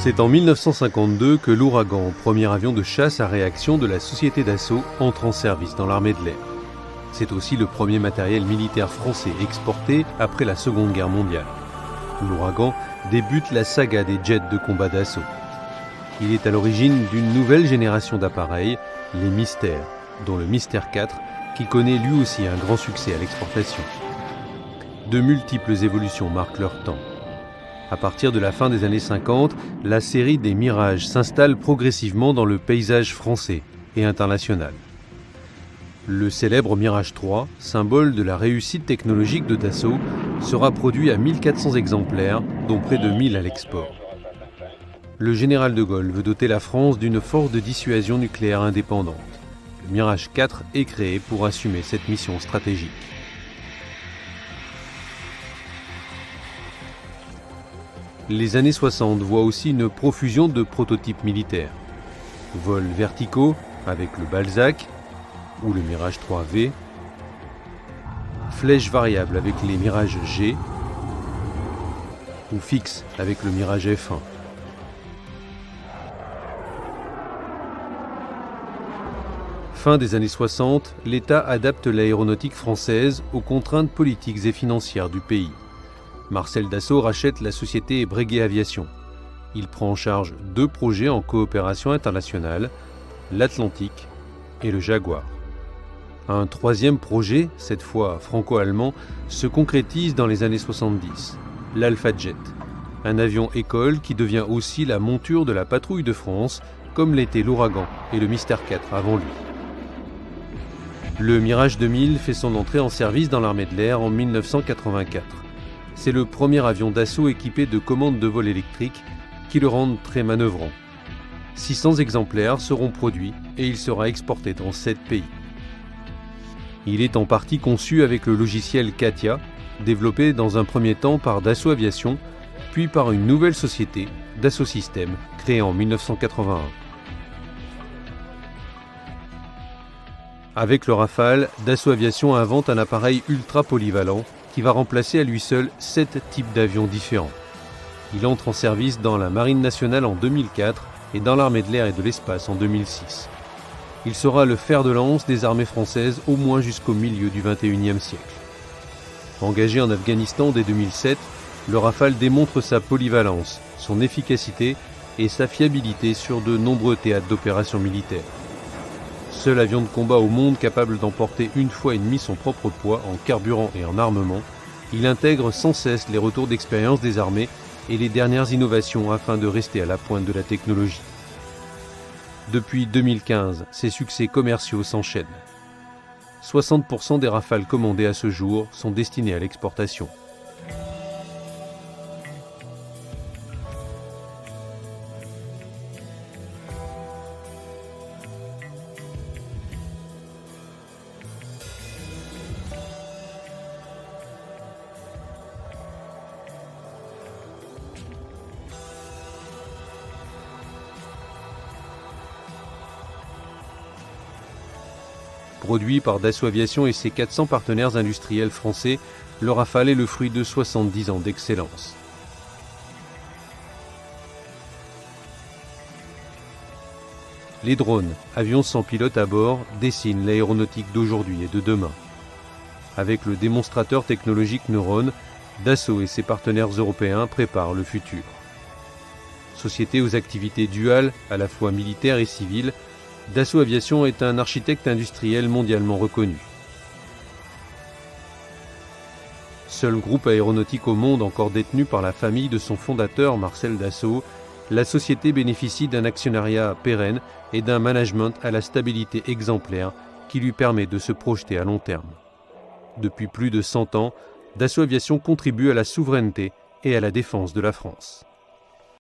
C'est en 1952 que l'Ouragan, premier avion de chasse à réaction de la société Dassault, entre en service dans l'armée de l'air. C'est aussi le premier matériel militaire français exporté après la Seconde Guerre mondiale. L'Ouragan débute la saga des jets de combat Dassault. Il est à l'origine d'une nouvelle génération d'appareils, les Mystères, dont le Mystère 4, qui connaît lui aussi un grand succès à l'exportation. De multiples évolutions marquent leur temps. À partir de la fin des années 50, la série des Mirages s'installe progressivement dans le paysage français et international. Le célèbre Mirage 3, symbole de la réussite technologique de Dassault, sera produit à 1400 exemplaires, dont près de 1000 à l'export. Le général de Gaulle veut doter la France d'une force de dissuasion nucléaire indépendante. Le Mirage 4 est créé pour assumer cette mission stratégique. Les années 60 voient aussi une profusion de prototypes militaires. Vols verticaux avec le Balzac ou le Mirage 3V, flèches variables avec les Mirage G ou fixes avec le Mirage F1. Fin des années 60, l'État adapte l'aéronautique française aux contraintes politiques et financières du pays. Marcel Dassault rachète la société Breguet Aviation. Il prend en charge 2 projets en coopération internationale, l'Atlantique et le Jaguar. Un 3e projet, cette fois franco-allemand, se concrétise dans les années 70, l'Alpha Jet, un avion école qui devient aussi la monture de la patrouille de France, comme l'étaient l'Ouragan et le Mystère 4 avant lui. Le Mirage 2000 fait son entrée en service dans l'armée de l'air en 1984. C'est le premier avion Dassault équipé de commandes de vol électriques qui le rendent très manœuvrant. 600 exemplaires seront produits et il sera exporté dans 7 pays. Il est en partie conçu avec le logiciel CATIA, développé dans un premier temps par Dassault Aviation, puis par une nouvelle société, Dassault Systèmes, créée en 1981. Avec le Rafale, Dassault Aviation invente un appareil ultra polyvalent qui va remplacer à lui seul 7 types d'avions différents. Il entre en service dans la Marine nationale en 2004 et dans l'armée de l'air et de l'espace en 2006. Il sera le fer de lance des armées françaises au moins jusqu'au milieu du XXIe siècle. Engagé en Afghanistan dès 2007, le Rafale démontre sa polyvalence, son efficacité et sa fiabilité sur de nombreux théâtres d'opérations militaires. Seul avion de combat au monde capable d'emporter 1,5 fois son propre poids en carburant et en armement, il intègre sans cesse les retours d'expérience des armées et les dernières innovations afin de rester à la pointe de la technologie. Depuis 2015, ses succès commerciaux s'enchaînent. 60% des Rafales commandés à ce jour sont destinés à l'exportation. Produit par Dassault Aviation et ses 400 partenaires industriels français, le Rafale est le fruit de 70 ans d'excellence. Les drones, avions sans pilote à bord, dessinent l'aéronautique d'aujourd'hui et de demain. Avec le démonstrateur technologique Neuron, Dassault et ses partenaires européens préparent le futur. Société aux activités duales, à la fois militaires et civiles, Dassault Aviation est un architecte industriel mondialement reconnu. Seul groupe aéronautique au monde encore détenu par la famille de son fondateur Marcel Dassault, la société bénéficie d'un actionnariat pérenne et d'un management à la stabilité exemplaire qui lui permet de se projeter à long terme. Depuis plus de 100 ans, Dassault Aviation contribue à la souveraineté et à la défense de la France.